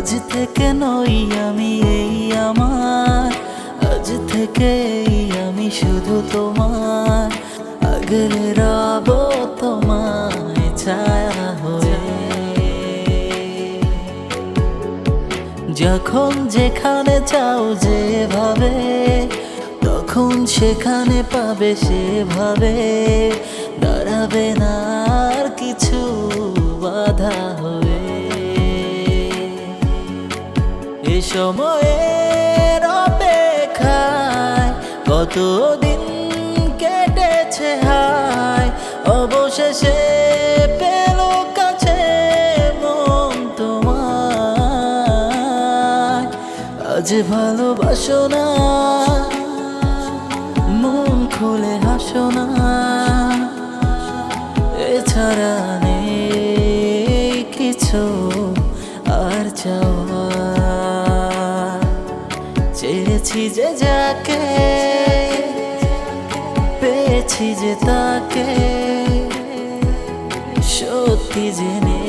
আজ থেকে নই আমি এই আমার, আজ থেকে আমি শুধু তোমার, আগলে রব তোমায় ছায়া হয়ে। যখন যেখানে চাও যেভাবে, তখন সেখানে পাবে সেভাবে, দাঁড়াবে না আর কিছু বাধা হয়ে। এ সময়ের অপেক্ষায় কতদিন কেটেছে হায়, অবশেষে পেল কাছে মন তোমায়। আজ ভালোবাসো না, মন খুলে হাসো না, এছাড়া নেই কিছু আর চাওয়া। চেয়েছি যে যাকে, পেয়েছি যে তাকে, সত্যি জেনে